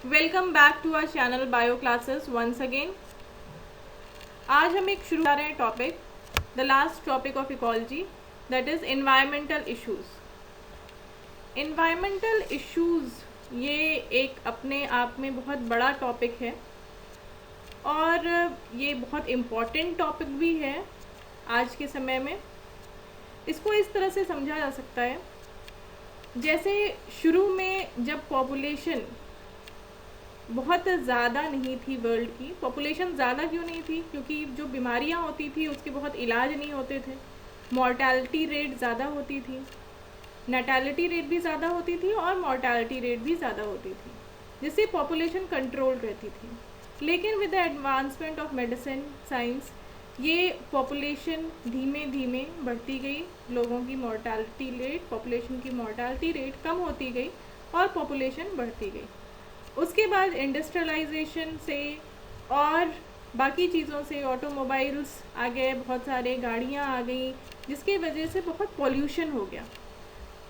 Welcome back to our channel bio classes once again. आज हम एक शुरू कर रहे हैं topic, the last topic of ecology, that is environmental issues. Environmental issues ये एक अपने आप में बहुत बड़ा टॉपिक है और ये बहुत इम्पॉर्टेंट टॉपिक भी है आज के समय में। इसको इस तरह से समझा जा सकता है, जैसे शुरू में जब पॉपुलेशन बहुत ज़्यादा नहीं थी, वर्ल्ड की पॉपुलेशन ज़्यादा क्यों नहीं थी? क्योंकि जो बीमारियां होती थी उसके बहुत इलाज नहीं होते थे, मॉर्टैलिटी रेट ज़्यादा होती थी, नैटेलिटी रेट भी ज़्यादा होती थी और मॉर्टैलिटी रेट भी ज़्यादा होती थी, जिससे पॉपुलेशन कंट्रोल रहती थी। लेकिन with the advancement of medicine science ये पॉपुलेशन धीमे धीमे बढ़ती गई, लोगों की मॉर्टैलिटी रेट, पॉपुलेशन की मॉर्टैलिटी रेट कम होती गई और पॉपुलेशन बढ़ती गई। उसके बाद इंडस्ट्रियलाइजेशन से और बाकी चीज़ों से ऑटोमोबाइल्स आ गए, बहुत सारे गाड़ियाँ आ गई, जिसकी वजह से बहुत पॉल्यूशन हो गया।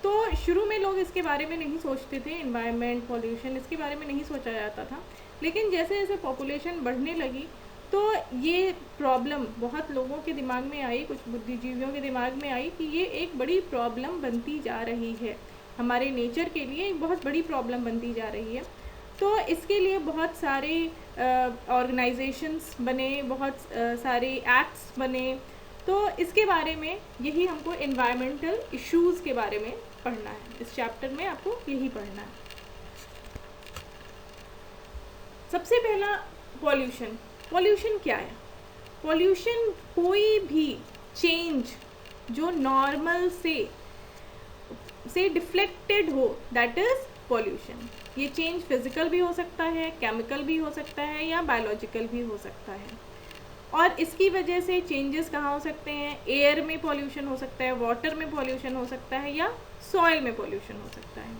तो शुरू में लोग इसके बारे में नहीं सोचते थे, एनवायरनमेंट पॉल्यूशन इसके बारे में नहीं सोचा जाता था। लेकिन जैसे जैसे पॉपुलेशन बढ़ने लगी तो ये प्रॉब्लम बहुत लोगों के दिमाग में आई, कुछ बुद्धिजीवियों के दिमाग में आई कि ये एक बड़ी प्रॉब्लम बनती जा रही है, हमारे नेचर के लिए एक बहुत बड़ी प्रॉब्लम बनती जा रही है। तो इसके लिए बहुत सारे ऑर्गेनाइजेशंस बने, बहुत सारे एक्ट्स बने। तो इसके बारे में यही हमको एनवायरमेंटल इश्यूज़ के बारे में पढ़ना है, इस चैप्टर में आपको यही पढ़ना है। सबसे पहला पॉल्यूशन। पॉल्यूशन क्या है? पॉल्यूशन कोई भी चेंज जो नॉर्मल से डिफ्लेक्टेड हो, दैट इज़ पॉल्यूशन। ये चेंज फिजिकल भी हो सकता है, केमिकल भी हो सकता है या बायोलॉजिकल भी हो सकता है। और इसकी वजह से चेंजेस कहाँ हो सकते हैं? एयर में पॉल्यूशन हो सकता है, वाटर में पॉल्यूशन हो सकता है या सॉइल में पॉल्यूशन हो सकता है।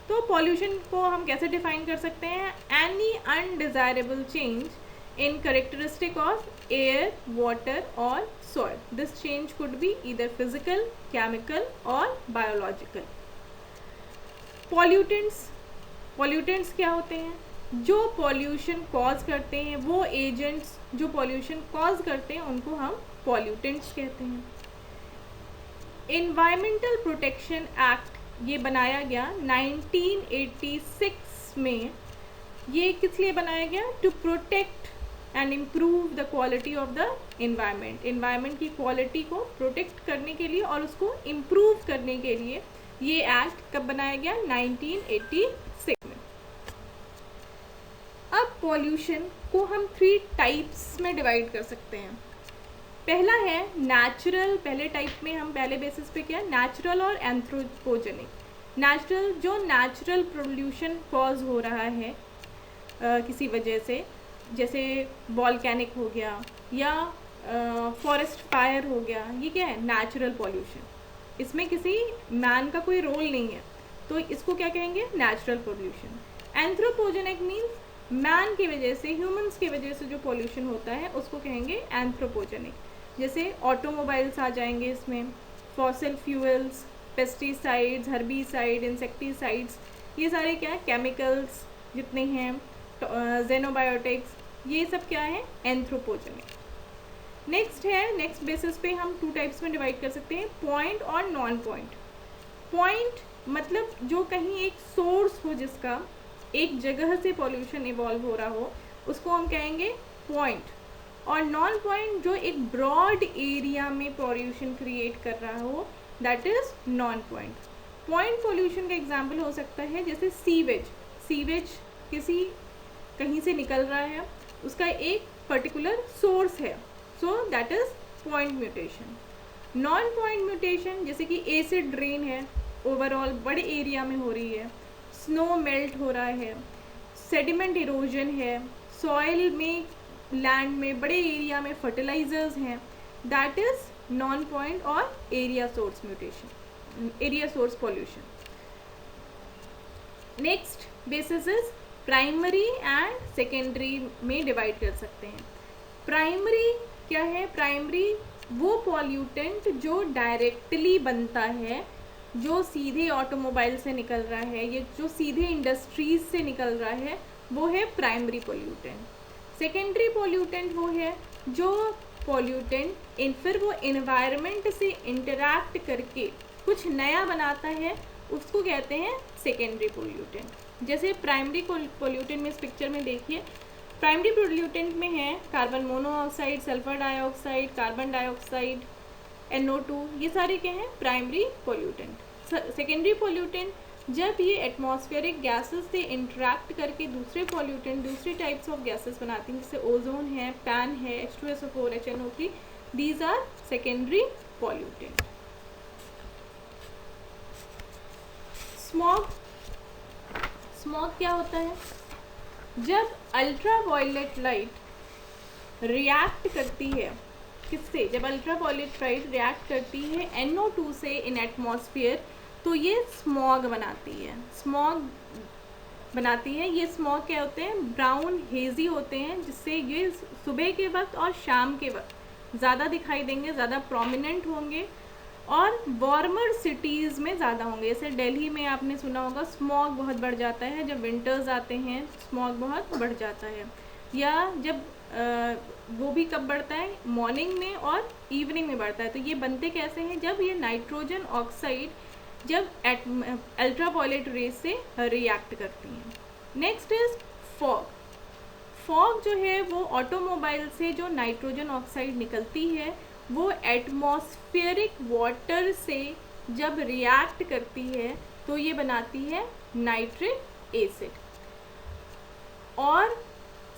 तो पॉल्यूशन को हम कैसे डिफाइन कर सकते हैं? Any undesirable change in characteristic of air, water और soil. This change could be either physical, chemical or biological. Pollutants क्या होते हैं? जो पॉल्यूशन कॉज करते हैं, वो एजेंट्स जो पॉल्यूशन कॉज करते हैं उनको हम पॉल्यूटेंट्स कहते हैं। एनवायरमेंटल प्रोटेक्शन एक्ट ये बनाया गया 1986 में। ये किस लिए बनाया गया? To protect and improve the quality of the environment. Environment की क्वालिटी को प्रोटेक्ट करने के लिए और उसको इम्प्रूव करने के लिए ये एक्ट कब बनाया गया? 1986 में। अब पॉल्यूशन को हम 3 टाइप्स में डिवाइड कर सकते हैं। पहला है नेचुरल। पहले टाइप में हम पहले बेसिस पे क्या, नेचुरल और एंथ्रोपोजेनिक। नेचुरल, जो नेचुरल पोल्यूशन कॉज हो रहा है किसी वजह से, जैसे वॉल्केनिक हो गया या फॉरेस्ट फायर हो गया, ये क्या है? Natural pollution. इसमें किसी मैन का कोई रोल नहीं है, तो इसको क्या कहेंगे? Natural pollution. Anthropogenic means man की वजह से, ह्यूमंस की वजह से जो पॉल्यूशन होता है उसको कहेंगे एंथ्रोपोजेनिक। जैसे ऑटोमोबाइल्स आ जाएंगे इसमें, fossil fuels, pesticides, herbicide, insecticides, ये सारे क्या है? केमिकल्स जितने हैं, जेनोबायोटिक्स, ये सब क्या है? एंथ्रोपोजेनिक। नेक्स्ट बेसिस पे हम 2 टाइप्स में डिवाइड कर सकते हैं, पॉइंट और नॉन पॉइंट। पॉइंट मतलब जो कहीं एक सोर्स हो, जिसका एक जगह से पॉल्यूशन इवॉल्व हो रहा हो, उसको हम कहेंगे पॉइंट। और नॉन पॉइंट जो एक ब्रॉड एरिया में पॉल्यूशन क्रिएट कर रहा हो, that is non point. Point pollution का एग्जाम्पल हो सकता है जैसे सीवेज किसी कहीं से निकल रहा है, उसका एक पर्टिकुलर सोर्स है, so that is point mutation. Non point mutation जैसे कि एसिड रेन है, ओवरऑल बड़े एरिया में हो रही है, स्नो मेल्ट हो रहा है, सेडिमेंट इरोजन है, सॉइल में, लैंड में, बड़े एरिया में फर्टिलाइजर्स हैं, दैट इज नॉन पॉइंट और area source mutation, area source pollution. Next basis is primary and secondary में डिवाइड कर सकते हैं। प्राइमरी क्या है? प्राइमरी वो पॉल्यूटेंट जो डायरेक्टली बनता है जो सीधे ऑटोमोबाइल से निकल रहा है, ये जो सीधे इंडस्ट्रीज से निकल रहा है, वो है प्राइमरी पोल्यूटेंट। सेकेंडरी पोल्यूटेंट वो है जो पोल्यूटेंट फिर वो एनवायरनमेंट से इंटरैक्ट करके कुछ नया बनाता है, उसको कहते हैं सेकेंडरी पोल्यूटेंट। जैसे प्राइमरी पोल्यूटेंट में इस पिक्चर में देखिए, प्राइमरी पोल्यूटेंट में है carbon monoxide, sulphur dioxide, carbon dioxide, NO2, ये सारे क्या हैं? Primary pollutant. सेकेंडरी पोल्यूटेंट जब ये एटमॉस्फेरिक गैसेस से इंटरेक्ट करके दूसरे पोल्यूटेंट, दूसरी टाइप्स ऑफ गैसेस बनाती हैं, जैसे ओजोन है, पैन है, H2SO4, HNO3, these are secondary pollutant. Smog, smog क्या होता है? जब अल्ट्रावायलेट लाइट रिएक्ट करती है, किससे? जब अल्ट्रावायलेट लाइट रिएक्ट करती है NO2 से इन एटमॉस्फेयर, तो ये स्मॉग बनाती है। स्मॉग बनाती है। ये स्मॉग क्या होते हैं? ब्राउन हेजी होते हैं, जिससे ये सुबह के वक्त और शाम के वक्त ज़्यादा दिखाई देंगे, ज़्यादा प्रोमिनेंट होंगे और वार्मर सिटीज़ में ज़्यादा होंगे। जैसे दिल्ली में आपने सुना होगा स्मॉग बहुत बढ़ जाता है, जब विंटर्स आते हैं स्मॉग बहुत बढ़ जाता है। या जब वो भी कब बढ़ता है? मॉर्निंग में और इवनिंग में बढ़ता है। तो ये बनते कैसे हैं? जब ये नाइट्रोजन ऑक्साइड जब अल्ट्रावायलेट रेज से रिएक्ट करती हैं। Next is fog. फॉग जो है वो ऑटोमोबाइल से जो नाइट्रोजन ऑक्साइड निकलती है, वो एटमॉस्फेरिक वाटर से जब रिएक्ट करती है तो ये बनाती है नाइट्रिक एसिड, और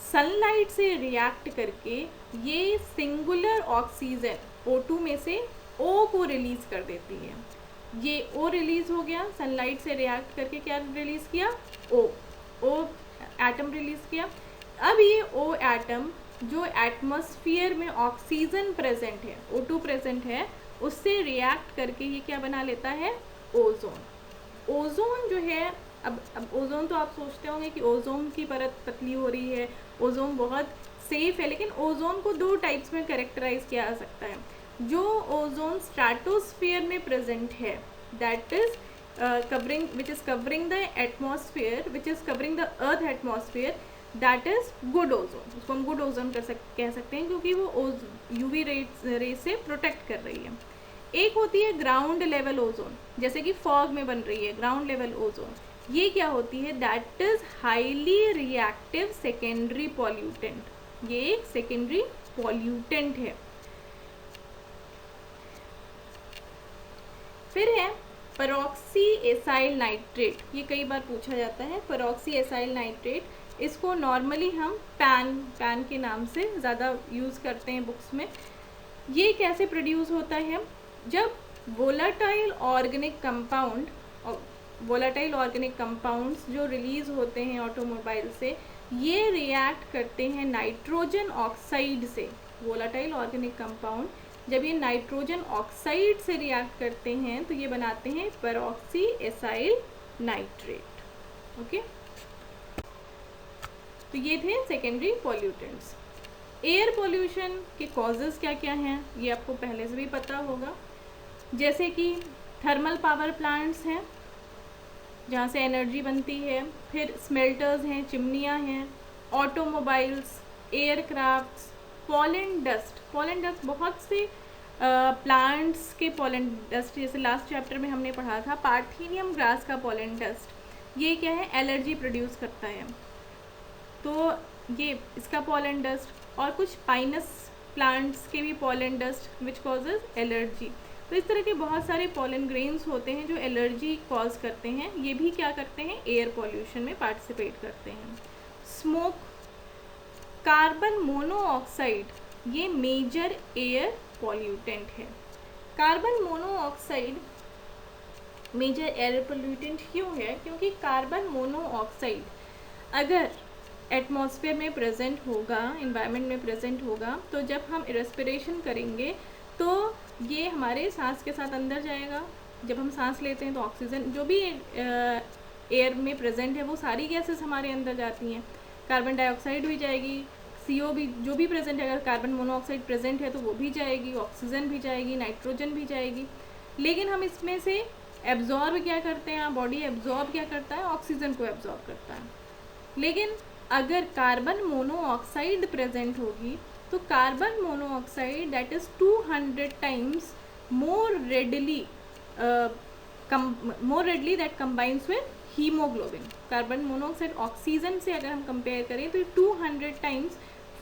सनलाइट से रिएक्ट करके ये सिंगुलर ऑक्सीजन O2 में से O को रिलीज कर देती है। ये O रिलीज हो गया, सनलाइट से रिएक्ट करके क्या रिलीज किया? O एटम रिलीज किया। अब ये O एटम जो एटमॉस्फेयर में ऑक्सीजन प्रेजेंट है, O2 प्रेजेंट है, उससे रिएक्ट करके ये क्या बना लेता है? ओजोन। ओजोन जो है, अब ओजोन तो आप सोचते होंगे कि ओजोन की परत पतली हो रही है, ओजोन बहुत सेफ है, लेकिन ओजोन को दो टाइप्स में कैरेक्टराइज किया जा सकता है। जो ओजोन स्ट्रेटोस्फीयर में प्रेजेंट है, that is covering, which is covering the atmosphere, which is covering the earth atmosphere, that is good ozone. उसको हम गुड ओजोन कह सकते हैं, क्योंकि वो UV रे से प्रोटेक्ट कर रही है। एक होती है ग्राउंड लेवल ओजोन, जैसे कि फॉग में बन रही है ग्राउंड लेवल ओजोन। ये क्या होती है? That is highly reactive secondary pollutant. ये एक सेकेंडरी पॉल्यूटेंट है। फिर है पेरोक्सी एसाइल नाइट्रेट। ये कई बार पूछा जाता है, पेरोक्सी एसाइल नाइट्रेट। इसको नॉर्मली हम पैन के नाम से ज़्यादा यूज़ करते हैं बुक्स में। ये कैसे प्रोड्यूस होता है? जब वोलाटाइल ऑर्गेनिक कंपाउंड्स जो रिलीज होते हैं ऑटोमोबाइल से, ये रिएक्ट करते हैं नाइट्रोजन ऑक्साइड से। वोलाटाइल ऑर्गेनिक कंपाउंड जब ये नाइट्रोजन ऑक्साइड से रिएक्ट करते हैं तो ये बनाते हैं पेरोक्सी एसाइल नाइट्रेट। ओके, तो ये थे सेकेंडरी पॉल्यूटेंट्स। एयर पोल्यूशन के कॉजेज़ क्या क्या हैं, ये आपको पहले से भी पता होगा। जैसे कि थर्मल पावर प्लांट्स हैं जहाँ से एनर्जी बनती है, फिर स्मेल्टर्स हैं, चिमनियाँ हैं, ऑटोमोबाइल्स, एयरक्राफ्ट्स, पॉलन डस्ट बहुत से प्लांट्स के पॉलन डस्ट, जैसे लास्ट चैप्टर में हमने पढ़ा था पार्थेनियम ग्रास का पॉलन डस्ट, ये क्या है? एलर्जी प्रोड्यूस करता है, तो ये इसका पॉलन डस्ट। और कुछ पाइनस प्लांट्स के भी pollen dust which causes allergy. तो इस तरह के बहुत सारे पॉलन ग्रेन्स होते हैं जो एलर्जी कॉज करते हैं, ये भी क्या करते हैं? एयर पॉल्यूशन में पार्टिसिपेट करते हैं। स्मोक, कार्बन मोनोऑक्साइड, ये मेजर एयर पॉल्यूटेंट है। Carbon monoxide major air pollutant क्यों है? क्योंकि कार्बन मोनोऑक्साइड अगर एटमॉस्फेयर में प्रेजेंट होगा, इन्वायरमेंट में प्रेजेंट होगा, तो जब हम रेस्पिरेशन करेंगे तो ये हमारे सांस के साथ अंदर जाएगा। जब हम सांस लेते हैं तो ऑक्सीजन जो भी एयर में प्रेजेंट है वो सारी गैसेस हमारे अंदर जाती हैं। कार्बन डाइऑक्साइड भी जाएगी, CO भी जो भी प्रेजेंट है, अगर कार्बन मोनोऑक्साइड प्रेजेंट है तो वो भी जाएगी, ऑक्सीजन भी जाएगी, नाइट्रोजन भी जाएगी। लेकिन हम इसमें से एब्जॉर्ब क्या करते हैं, बॉडी एब्जॉर्ब क्या करता है, ऑक्सीजन को एब्जॉर्ब करता है। लेकिन अगर कार्बन मोनोऑक्साइड प्रेजेंट होगी तो carbon monoxide that is 200 times more readily that combines with haemoglobin. Carbon monoxide oxygen से अगर हम कंपेयर करें तो 200 टाइम्स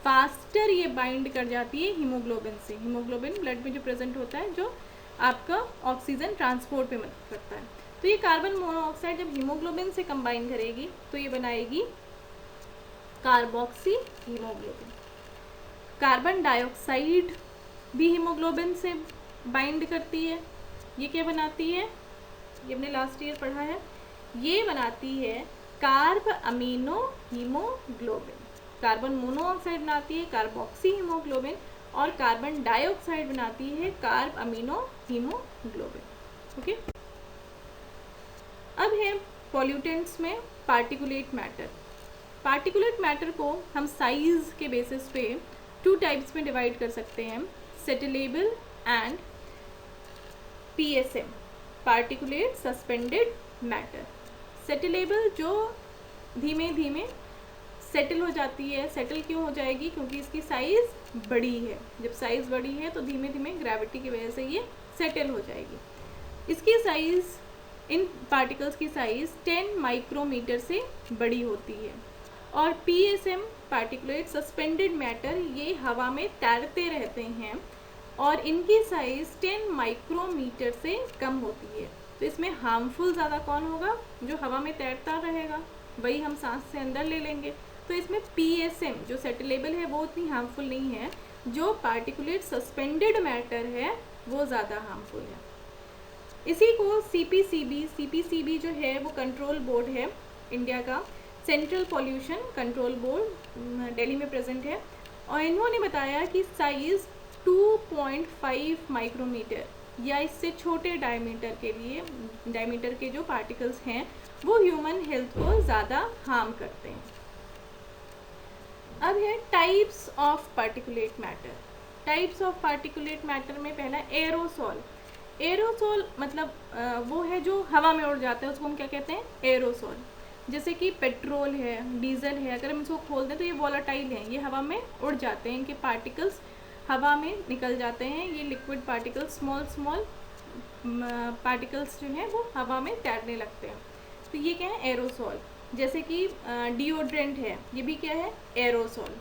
फास्टर ये बाइंड कर जाती है हीमोग्लोबिन से। हीमोग्लोबिन ब्लड में जो प्रेजेंट होता है, जो आपका ऑक्सीजन ट्रांसपोर्ट पे मदद करता है। तो ये कार्बन मोनोऑक्साइड जब हीमोग्लोबिन से कंबाइन करेगी तो ये बनाएगी कार्बोक्सी हीमोग्लोबिन। कार्बन डाइऑक्साइड भी हीमोग्लोबिन से बाइंड करती है। ये क्या बनाती है, ये हमने लास्ट ईयर पढ़ा है, ये बनाती है carb amino haemoglobin. Carbon monoxide बनाती है कार्बोक्सी हीमोग्लोबिन और कार्बन डाइऑक्साइड बनाती है कार्ब अमीनो हीमोग्लोबिन। ओके, अब है पॉल्यूटेंट्स में पार्टिकुलेट मैटर। पार्टिकुलेट मैटर को हम साइज के बेसिस पे 2 टाइप्स में डिवाइड कर सकते हैं, settleable and PSM, particulate suspended matter. Settleable जो धीमे धीमे सेटल हो जाती है। सेटल क्यों हो जाएगी, क्योंकि इसकी साइज़ बड़ी है। जब साइज़ बड़ी है तो धीमे धीमे ग्रेविटी की वजह से ये सेटल हो जाएगी। इसकी साइज़, इन पार्टिकल्स की साइज़ 10 माइक्रोमीटर से बड़ी होती है। और PSM, पार्टिकुलेट सस्पेंडेड मैटर, ये हवा में तैरते रहते हैं और इनकी साइज़ 10 माइक्रोमीटर से कम होती है। तो इसमें हार्मफुल ज़्यादा कौन होगा, जो हवा में तैरता रहेगा, वही हम सांस से अंदर ले लेंगे। तो इसमें PSM जो सेटलेबल है वो उतनी हार्मफुल नहीं है, जो पार्टिकुलेट सस्पेंडेड मैटर है वो ज़्यादा हार्मफुल है। इसी को CPCB जो है वो कंट्रोल बोर्ड है इंडिया का, central pollution control board, Delhi में प्रेजेंट है। और इन्होंने बताया कि साइज़ 2.5 माइक्रोमीटर या इससे छोटे डायमीटर के जो पार्टिकल्स हैं वो ह्यूमन हेल्थ को ज़्यादा हार्म करते हैं। अब है types of particulate matter. Types of particulate matter में पहला एरोसोल। एरोसोल मतलब वो है जो हवा में उड़ जाता है, उसको हम क्या कहते हैं, एरोसोल। जैसे कि पेट्रोल है, डीजल है, अगर हम इसको खोल दें तो ये वॉलेटाइल हैं, ये हवा में उड़ जाते हैं, इनके पार्टिकल्स हवा में निकल जाते हैं। ये लिक्विड पार्टिकल्स, स्मॉल पार्टिकल्स जो हैं वो हवा में तैरने लगते हैं। तो ये क्या है, एरोसोल। जैसे कि डिओड्रेंट है, ये भी क्या है, एरोसोल।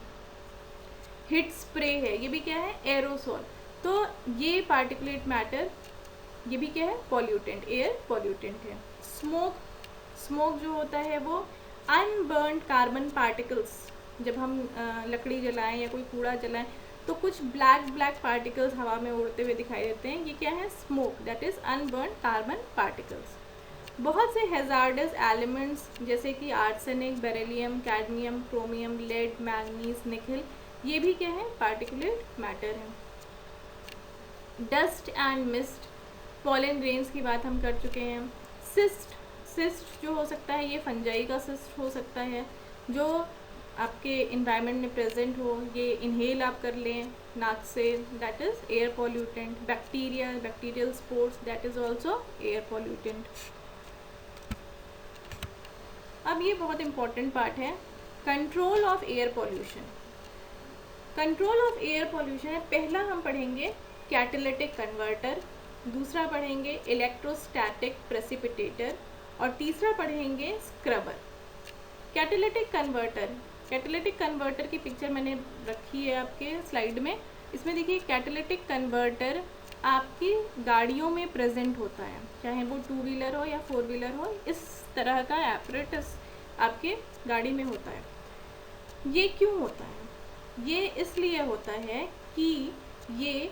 हिट स्प्रे है, ये भी क्या है, एरोसोल। तो ये पार्टिकुलेट मैटर, ये भी क्या है, पॉल्यूटेंट, एयर पॉल्यूटेंट है। स्मोक जो होता है वो अनबर्न्ड कार्बन पार्टिकल्स, जब हम लकड़ी जलाएं या कोई कूड़ा जलाएं तो कुछ ब्लैक पार्टिकल्स हवा में उड़ते हुए दिखाई देते हैं, ये क्या है, smoke, that is unburned carbon particles. बहुत से हैजार्डस एलिमेंट्स जैसे कि arsenic, beryllium, cadmium, chromium, lead, manganese, nickel, ये भी क्या है, पार्टिकुलेट मैटर है। Dust and mist, pollen grains की बात हम कर चुके हैं। सिस्ट जो हो सकता है, ये फंजाई का सिस्ट हो सकता है, जो आपके इन्वायरमेंट में प्रेजेंट हो, ये इनहेल आप कर लें नाक से, that is air pollutant. Bacterial spores, that is also air pollutant. अब ये बहुत इंपॉर्टेंट पार्ट है, control of air pollution. Control of air pollution है, पहला हम पढ़ेंगे कैटालिटिक कन्वर्टर, दूसरा पढ़ेंगे इलेक्ट्रोस्टैटिक प्रेसिपिटेटर और तीसरा पढ़ेंगे स्क्रबर। कैटालिटिक कन्वर्टर की पिक्चर मैंने रखी है आपके स्लाइड में। इसमें देखिए कैटालिटिक कन्वर्टर आपकी गाड़ियों में प्रेजेंट होता है, चाहे वो 2 व्हीलर हो या 4 व्हीलर हो, इस तरह का एपरेटस आपके गाड़ी में होता है। ये क्यों होता है, ये इसलिए होता है कि ये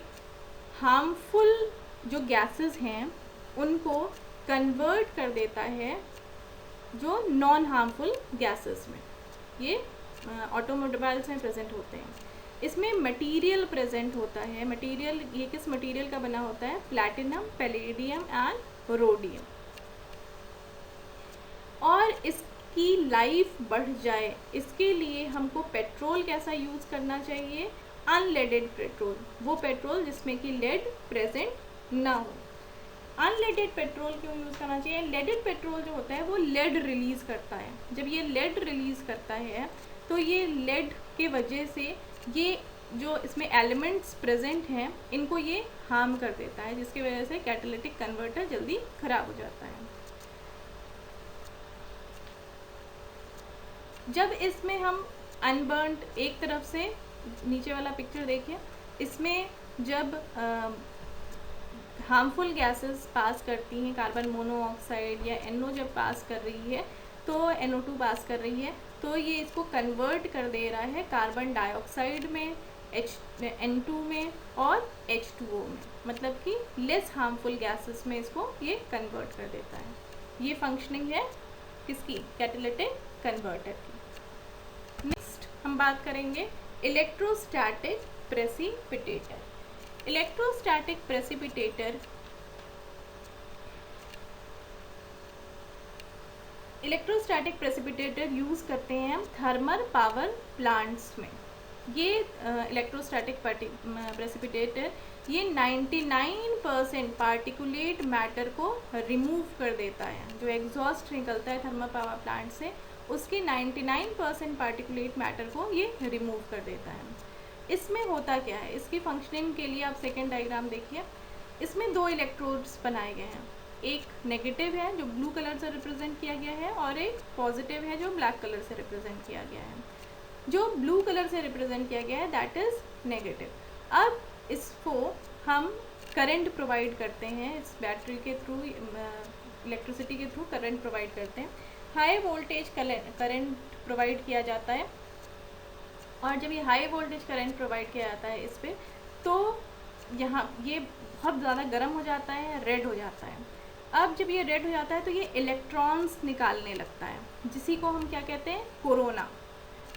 हार्मफुल जो गैसेस हैं उनको कन्वर्ट कर देता है जो नॉन हार्मफुल गैसेस में। ये ऑटोमोबाइल्स में प्रेजेंट होते हैं। इसमें मटेरियल प्रेजेंट होता है। मटेरियल, ये किस मटेरियल का बना होता है, प्लैटिनम, पैलेडियम एंड रोडियम। और इसकी लाइफ बढ़ जाए इसके लिए हमको पेट्रोल कैसा यूज़ करना चाहिए, अनलेडेड पेट्रोल, वो पेट्रोल जिसमें कि लेड प्रेजेंट ना हो। अनलेडेड पेट्रोल क्यों यूज़ करना चाहिए? लेडेड पेट्रोल जो होता है वो लेड रिलीज़ करता है। जब ये लेड रिलीज़ करता है तो ये लेड के वजह से ये जो इसमें एलिमेंट्स प्रेजेंट हैं इनको ये हार्म कर देता है, जिसकी वजह से कैटालिटिक कन्वर्टर जल्दी ख़राब हो जाता है। जब इसमें हम अनबर्न्ड, एक तरफ से नीचे वाला पिक्चर देखिए, इसमें जब हार्मफुल गैसेस पास करती हैं, कार्बन मोनोऑक्साइड या NO जब पास कर रही है तो NO2 पास कर रही है तो ये इसको कन्वर्ट कर दे रहा है कार्बन डाइऑक्साइड में, N2 में और H2O में, मतलब कि लेस हार्मफुल गैसेस में इसको ये कन्वर्ट कर देता है। ये फंक्शनिंग है किसकी? कैटालिटिक कन्वर्टर की। नेक्स्ट हम बात करेंगे electrostatic precipitator. Electrostatic precipitator use करते हैं हम थर्मल पावर प्लांट्स में। ये इलेक्ट्रोस्टैटिक प्रेसिपिटेटर ये 99% पार्टिकुलेट मैटर को रिमूव कर देता है। जो एग्जॉस्ट निकलता है थर्मल पावर प्लांट से उसके 99% पार्टिकुलेट मैटर को ये रिमूव कर देता है। इसमें होता क्या है? इसकी फंक्शनिंग के लिए आप सेकेंड डायग्राम देखिए। इसमें दो इलेक्ट्रोड्स बनाए गए हैं, एक नेगेटिव है जो ब्लू कलर से रिप्रेजेंट किया गया है और एक पॉजिटिव है जो ब्लैक कलर से रिप्रेजेंट किया गया है। जो ब्लू कलर से रिप्रेजेंट किया गया है दैट इज़ नेगेटिव। अब इसको हम करंट प्रोवाइड करते हैं, इस बैटरी के थ्रू, इलेक्ट्रिसिटी के थ्रू करंट प्रोवाइड करते हैं। हाई वोल्टेज करंट प्रोवाइड किया जाता है और जब ये हाई वोल्टेज करंट प्रोवाइड किया जाता है इस पर तो यहाँ ये बहुत ज़्यादा गर्म हो जाता है, रेड हो जाता है। अब जब ये रेड हो जाता है तो ये इलेक्ट्रॉन्स निकालने लगता है, जिसी को हम क्या कहते हैं? कोरोना।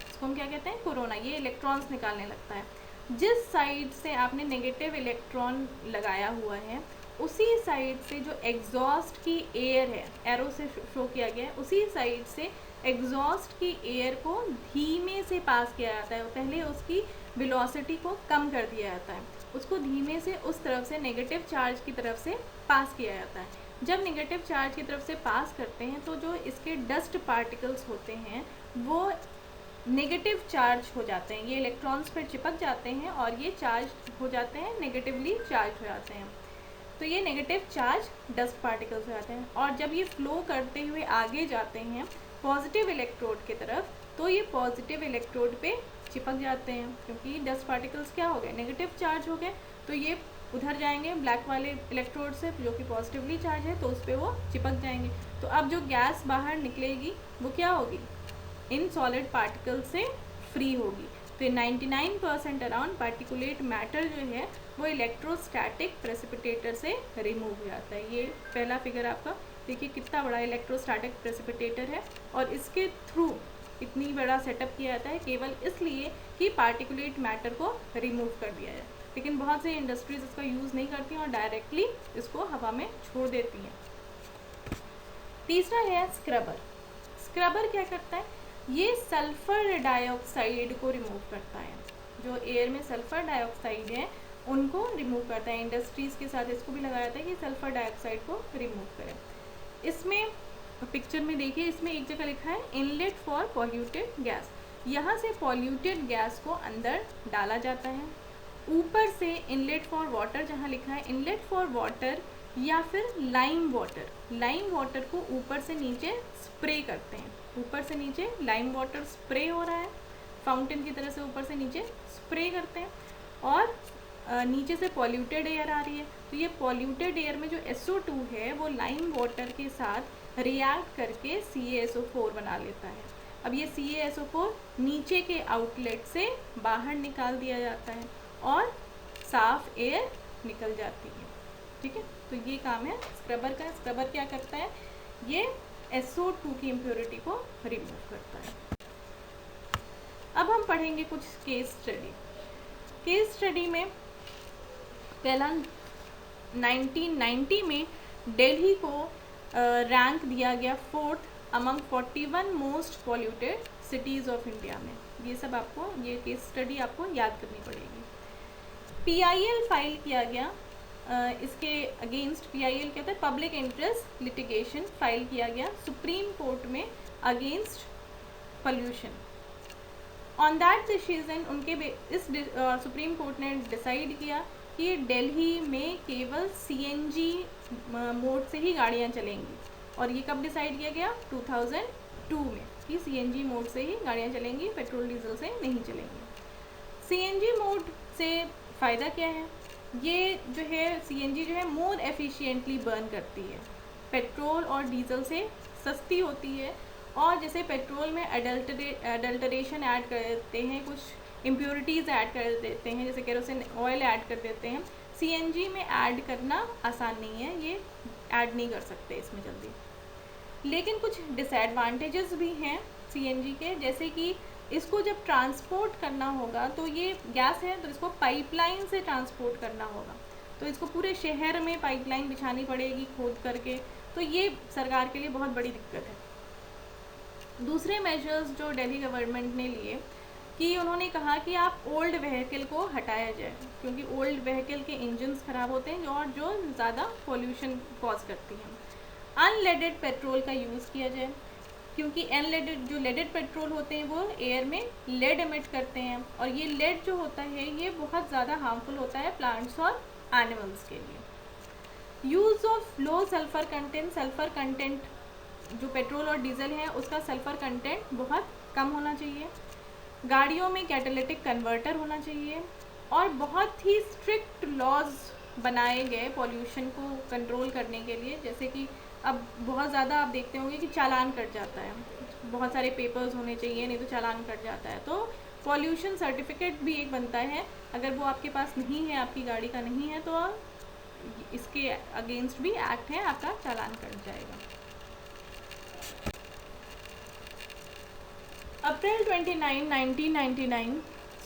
इसको हम क्या कहते हैं? कोरोना। ये इलेक्ट्रॉन्स निकालने लगता है। जिस साइड से आपने नेगेटिव इलेक्ट्रॉन लगाया हुआ है उसी साइड से जो एग्जॉस्ट की एयर है, एरो से शो किया गया है, उसी साइड से एग्जॉस्ट की एयर को धीमे से पास किया जाता है। पहले उसकी वेलोसिटी को कम कर दिया जाता है, उसको धीमे से उस तरफ से नेगेटिव चार्ज की तरफ से पास किया जाता है। जब नेगेटिव चार्ज की तरफ से पास करते हैं तो जो इसके डस्ट पार्टिकल्स होते हैं वो नेगेटिव चार्ज हो जाते हैं, ये इलेक्ट्रॉन्स पर चिपक जाते हैं और ये चार्ज हो जाते हैं, नेगेटिवली चार्ज हो जाते हैं। तो ये नेगेटिव चार्ज डस्ट पार्टिकल्स हो जाते हैं और जब ये फ्लो करते हुए आगे जाते हैं पॉजिटिव इलेक्ट्रोड की तरफ तो ये पॉजिटिव इलेक्ट्रोड पे चिपक जाते हैं, क्योंकि डस्ट पार्टिकल्स क्या हो गए? नेगेटिव चार्ज हो गए, तो ये उधर जाएंगे ब्लैक वाले इलेक्ट्रोड से जो कि पॉजिटिवली चार्ज है, तो उस पर वो चिपक जाएंगे। तो अब जो गैस बाहर निकलेगी वो क्या होगी? इन सॉलिड पार्टिकल से फ्री होगी। तो 99% अराउंड पार्टिकुलेट मैटर जो है वो इलेक्ट्रोस्टैटिक प्रेसिपिटेटर से रिमूव हो जाता है। ये पहला फिगर आपका देखिए कितना बड़ा इलेक्ट्रोस्टैटिक प्रेसिपिटेटर है और इसके थ्रू इतनी बड़ा सेटअप किया जाता है केवल इसलिए कि पार्टिकुलेट मैटर को रिमूव कर दिया जाए। लेकिन बहुत से इंडस्ट्रीज इसका यूज़ नहीं करती हैं और डायरेक्टली इसको हवा में छोड़ देती हैं। तीसरा है स्क्रबर। स्क्रबर क्या करता है? ये सल्फ़र डाइऑक्साइड को रिमूव करता है। जो एयर में सल्फ़र डाइऑक्साइड है उनको रिमूव करता है। इंडस्ट्रीज़ के साथ इसको भी लगाया जाता है कि सल्फ़र डाइऑक्साइड को रिमूव करें। इसमें पिक्चर में देखिए, इसमें एक जगह लिखा है इनलेट फॉर पॉल्यूटेड गैस। यहाँ से पॉल्यूटेड गैस को अंदर डाला जाता है। ऊपर से इनलेट फॉर वाटर, जहाँ लिखा है इनलेट फॉर वाटर या फिर लाइम वाटर, लाइम वाटर को ऊपर से नीचे स्प्रे करते हैं। ऊपर से नीचे लाइम वाटर स्प्रे हो रहा है, फाउंटेन की तरह से ऊपर से नीचे स्प्रे करते हैं और नीचे से पॉल्यूटेड एयर आ रही है। तो ये पॉल्यूटेड एयर में जो SO2 है वो लाइम वाटर के साथ रिएक्ट करके CaSO4 बना लेता है। अब ये CaSO4 नीचे के आउटलेट से बाहर निकाल दिया जाता है और साफ एयर निकल जाती है। ठीक है, तो ये काम है स्क्रबर का। स्क्रबर क्या करता है? ये SO2 की इम्प्योरिटी को रिमूव करता है। अब हम पढ़ेंगे कुछ केस स्टडी। केस स्टडी में पहला 1990 में दिल्ली को रैंक दिया गया 4th among 41 most polluted cities of India में। ये सब आपको, ये केस स्टडी आपको याद करनी पड़ेगी। PIL फाइल किया गया इसके अगेंस्ट PIL क्या था, पब्लिक इंटरेस्ट लिटिगेशन फाइल किया गया सुप्रीम कोर्ट में against pollution. On that decision इस सुप्रीम कोर्ट ने डिसाइड किया कि दिल्ली में केवल CNG मोड से ही गाड़ियाँ चलेंगी। और ये कब डिसाइड किया गया, 2002 में, कि CNG मोड से ही गाड़ियाँ चलेंगी, पेट्रोल डीजल से नहीं चलेंगी। CNG मोड से फ़ायदा क्या है, ये जो है CNG जो है मोर एफिशिएंटली बर्न करती है, पेट्रोल और डीजल से सस्ती होती है। और जैसे पेट्रोल में अडल्टरेशन ऐड कर देते हैं, कुछ इम्प्योरिटीज़ ऐड कर देते हैं, जैसे केरोसिन ऑयल ऐड कर देते हैं, CNG में ऐड करना आसान नहीं है, ये ऐड नहीं कर सकते इसमें जल्दी। लेकिन कुछ डिसएडवांटेजेस भी हैं CNG के, जैसे कि इसको जब ट्रांसपोर्ट करना होगा, तो ये गैस है तो इसको पाइपलाइन से ट्रांसपोर्ट करना होगा, तो इसको पूरे शहर में पाइपलाइन बिछानी पड़ेगी खोद करके, तो ये सरकार के लिए बहुत बड़ी दिक्कत है। दूसरे मेजर्स जो दिल्ली गवर्नमेंट ने लिए कि उन्होंने कहा कि आप ओल्ड व्हीकल को हटाया जाए, क्योंकि ओल्ड व्हीकल के इंजन्स ख़राब होते हैं और जो ज़्यादा पोल्यूशन कॉज करती हैं। अनलेडेड पेट्रोल का यूज़ किया जाए, क्योंकि अनलेडेड जो लेडेड पेट्रोल होते हैं वो एयर में लेड एमिट करते हैं, और ये लेड जो होता है ये बहुत ज़्यादा हार्मफुल होता है प्लांट्स और एनिमल्स के लिए। Use of low sulphur content जो पेट्रोल और डीजल है उसका सल्फ़र कंटेंट बहुत कम होना चाहिए। गाड़ियों में कैटालिटिक कन्वर्टर होना चाहिए, और बहुत ही स्ट्रिक्ट लॉज बनाए गए पॉल्यूशन को कंट्रोल करने के लिए, जैसे कि अब बहुत ज़्यादा आप देखते होंगे कि चालान कट जाता है, बहुत सारे पेपर्स होने चाहिए, नहीं तो चालान कट जाता है। तो पॉल्यूशन सर्टिफिकेट भी एक बनता है, अगर वो आपके पास नहीं है, आपकी गाड़ी का नहीं है, तो इसके अगेंस्ट भी एक्ट है, आपका चालान कट जाएगा। अप्रैल 29, 1999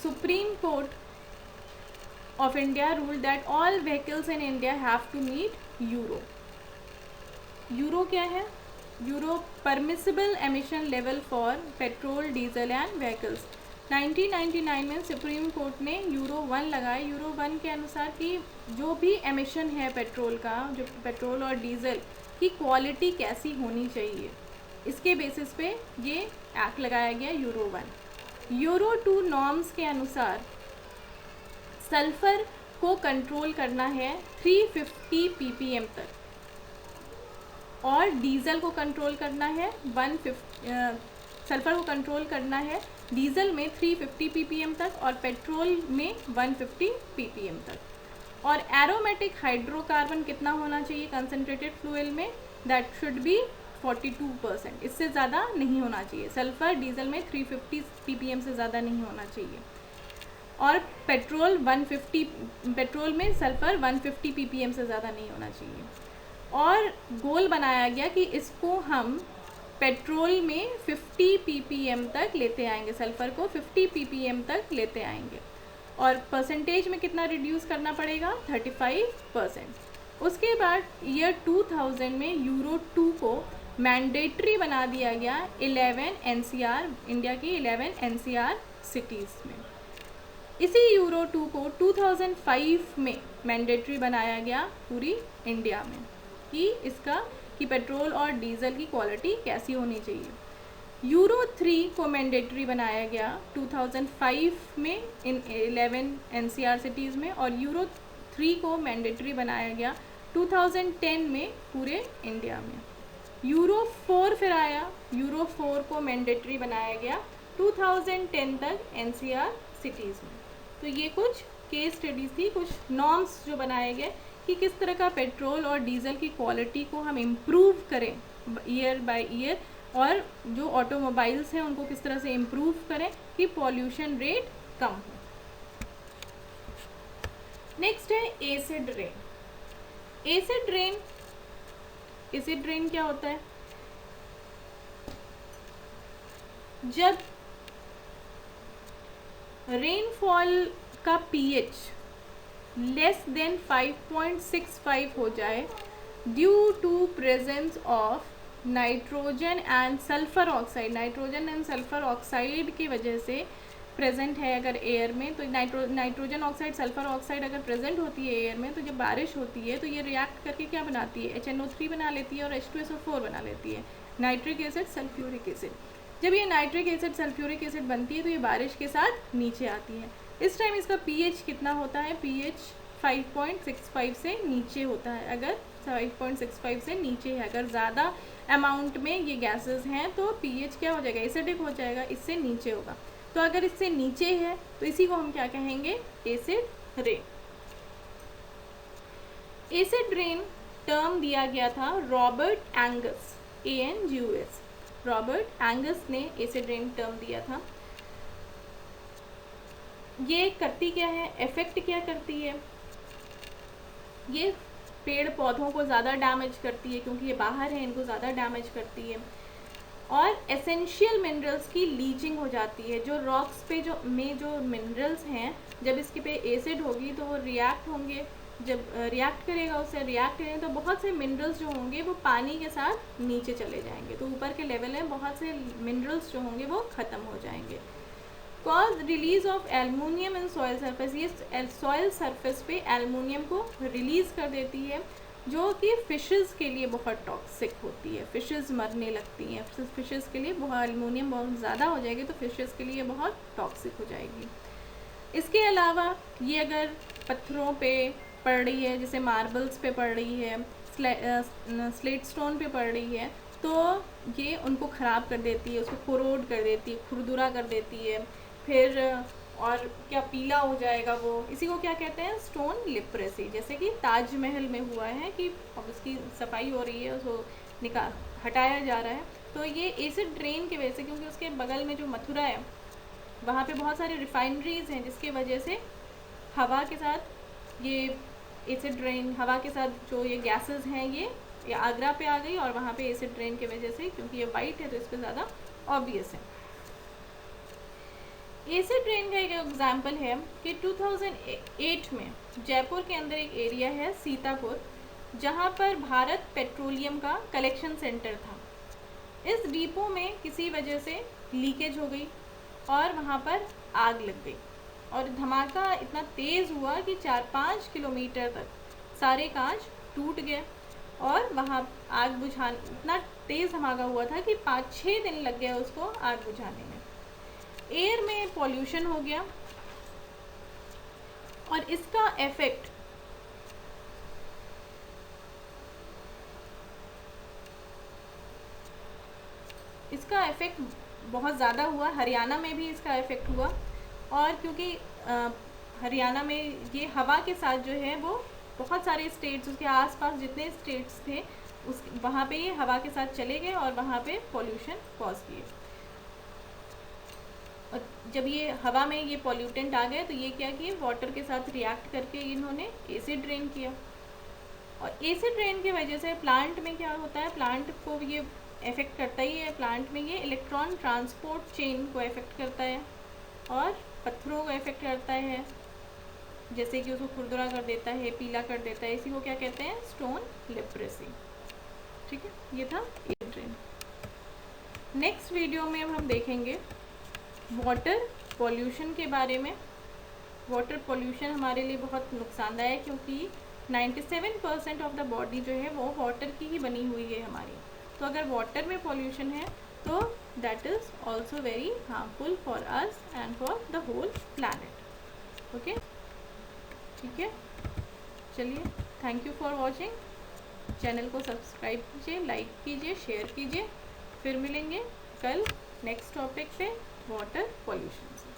supreme court of India ruled that all vehicles in India have to meet Euro. Euro क्या है, euro permissible emission level for petrol diesel and vehicles. 1999 में सुप्रीम कोर्ट ने यूरो 1 लगाए। यूरो 1 के अनुसार कि जो भी एमिशन है पेट्रोल का, जो पेट्रोल और डीजल की क्वालिटी कैसी होनी चाहिए, इसके बेसिस पे ये एक्ट लगाया गया यूरो 1। यूरो 2 नॉर्म्स के अनुसार सल्फ़र को कंट्रोल करना है 350 ppm तक, और डीज़ल को कंट्रोल करना है 150, सल्फ़र को कंट्रोल करना है डीज़ल में 350 ppm तक और पेट्रोल में 150 ppm तक। और एरोमेटिक हाइड्रोकार्बन कितना होना चाहिए कंसनट्रेटेड फ्लूइल में, दैट शुड बी 42%, इससे ज़्यादा नहीं होना चाहिए। सल्फ़र डीज़ल में 350 ppm से ज़्यादा नहीं होना चाहिए, और पेट्रोल में सल्फ़र 150 ppm से ज़्यादा नहीं होना चाहिए। और गोल बनाया गया कि इसको हम पेट्रोल में 50 ppm तक लेते आएंगे, सल्फ़र को 50 ppm तक लेते आएंगे, और परसेंटेज में कितना रिड्यूस करना पड़ेगा, 35%। उसके बाद ईयर 2000 में यूरो 2 को मैंडेटरी बना दिया गया 11 NCR, इंडिया की 11 NCR सिटीज़ में। इसी यूरो 2 को 2005 में मैंडेटरी बनाया गया पूरी इंडिया में, कि पेट्रोल और डीजल की क्वालिटी कैसी होनी चाहिए। यूरो 3 को मैंडेटरी बनाया गया 2005 में इन 11 NCR सिटीज़ में, और यूरो 3 को मैंडेटरी बनाया गया 2010 में पूरे इंडिया में। यूरो 4 फिर आया, यूरो 4 को मैंडेटरी बनाया गया 2010 तक NCR सिटीज़ में। तो ये कुछ केस स्टडीज़ थी, कुछ नॉर्म्स जो बनाए गए कि किस तरह का पेट्रोल और डीजल की क्वालिटी को हम इम्प्रूव करें ईयर बाय ईयर, और जो ऑटोमोबाइल्स हैं उनको किस तरह से इम्प्रूव करें कि पॉल्यूशन रेट कम हो। नेक्स्ट है एसिड रेन। एसिड रेन क्या होता है, जब रेनफॉल का pH लेस देन 5.65 हो जाए due to presence of nitrogen and sulphur oxide की वजह से प्रेजेंट है अगर एयर में, तो नाइट्रोजन ऑक्साइड, सल्फर ऑक्साइड अगर प्रेजेंट होती है एयर में, तो जब बारिश होती है तो ये रिएक्ट करके क्या बनाती है, HNO3 बना लेती है और H2SO4 बना लेती है, नाइट्रिक एसिड सल्फ्यूरिक एसिड। जब ये नाइट्रिक एसिड सल्फ्यूरिक एसिड बनती है तो ये बारिश के साथ नीचे आती है। इस टाइम इसका pH कितना होता है, pH 5.65 से नीचे होता है। अगर 5.65 से नीचे है, अगर ज़्यादा अमाउंट में ये गैसेस हैं तो pH क्या हो जाएगा, एसिडिक हो जाएगा, इससे नीचे होगा। तो अगर इससे नीचे है तो इसी को हम क्या कहेंगे, acid rain. Acid rain term दिया गया था Robert Angus, ANGUS, Robert Angus ने एसिड रेन टर्म दिया था। ये करती क्या है, इफेक्ट क्या करती है, ये पेड़ पौधों को ज़्यादा डैमेज करती है क्योंकि ये बाहर है, इनको ज़्यादा डैमेज करती है। और एसेंशियल मिनरल्स की लीचिंग हो जाती है। जो रॉक्स पे जो मिनरल्स हैं, जब इसके पे एसिड होगी तो वो रिएक्ट होंगे, जब रिएक्ट करेगा, उससे रिएक्ट करेंगे तो बहुत से मिनरल्स जो होंगे वो पानी के साथ नीचे चले जाएंगे, तो ऊपर के लेवल में बहुत से मिनरल्स जो होंगे वो ख़त्म हो जाएंगे। Cause release of aluminium in soil surface, ये सॉइल सरफेस पे एल्युमिनियम को रिलीज़ कर देती है, जो कि फ़िशेज़ के लिए बहुत टॉक्सिक होती है, फ़िशेज़ मरने लगती हैं। फ़िशेज़ के लिए बहुत एल्युमिनियम बहुत ज़्यादा हो जाएगी तो फ़िशेज़ के लिए बहुत टॉक्सिक हो जाएगी। इसके अलावा ये अगर पत्थरों पे पड़ रही है, जैसे मार्बल्स पे पड़ रही है, स्लेट स्टोन पे पड़ रही है, तो ये उनको ख़राब कर देती है, उसको कोरोड कर देती है, खुरदुरा कर देती है, फिर और क्या पीला हो जाएगा वो। इसी को क्या कहते हैं, स्टोन लिप्रेसी। जैसे कि ताजमहल में हुआ है कि अब उसकी सफाई हो रही है, उसको हटाया जा रहा है, तो ये एसिड रेन की वजह से, क्योंकि उसके बगल में जो मथुरा है वहाँ पे बहुत सारी रिफाइनरीज हैं, जिसके वजह से हवा के साथ ये एसिड रेन, हवा के साथ जो ये गैसेस हैं ये आगरा पे आ गई, और वहाँ पे एसिड रेन की वजह से, क्योंकि ये वाइट है तो इस पर ज़्यादा ऑब्वियस है। एसिड रेन का एक एग्जाम्पल है कि 2008 में जयपुर के अंदर एक एरिया है सीतापुर, जहाँ पर भारत पेट्रोलियम का कलेक्शन सेंटर था। इस डिपो में किसी वजह से लीकेज हो गई और वहाँ पर आग लग गई, और धमाका इतना तेज़ हुआ कि 4-5 किलोमीटर तक सारे कांच टूट गए, और वहाँ आग बुझाने, इतना तेज़ धमाका हुआ था कि 5-6 दिन लग गया उसको आग बुझाने में। एयर में पॉल्यूशन हो गया, और इसका इफेक्ट बहुत ज़्यादा हुआ। हरियाणा में भी इसका इफेक्ट हुआ, और क्योंकि हरियाणा में ये हवा के साथ जो है वो बहुत सारे स्टेट्स, उसके आसपास जितने स्टेट्स थे उस वहाँ पे ये हवा के साथ चले गए और वहाँ पे पॉल्यूशन कॉज किए। और जब ये हवा में ये पॉल्यूटेंट आ गए तो ये क्या किए, वाटर के साथ रिएक्ट करके इन्होंने एसिड रेन किया, और एसिड रेन की वजह से प्लांट में क्या होता है, प्लांट को ये इफ़ेक्ट करता ही है। प्लांट में ये इलेक्ट्रॉन ट्रांसपोर्ट चेन को इफ़ेक्ट करता है, और पत्थरों को इफ़ेक्ट करता है, जैसे कि उसको खुरदुरा कर देता है, पीला कर देता है। इसी को क्या कहते हैं, स्टोन लिप्रेसी। ठीक है, ये था एसिड रेन। नेक्स्ट वीडियो में अब हम देखेंगे वाटर पॉल्यूशन के बारे में। वाटर पॉल्यूशन हमारे लिए बहुत नुकसानदायक है, क्योंकि 97% ऑफ द बॉडी जो है वो वाटर की ही बनी हुई है हमारी। तो अगर वाटर में पॉल्यूशन है तो that is also very harmful for us and for the whole planet. Okay, ठीक है, चलिए, thank you for watching. Channel को सब्सक्राइब कीजिए, लाइक कीजिए, शेयर कीजिए। फिर मिलेंगे कल नेक्स्ट टॉपिक पे, वाटर पॉल्यूशन से।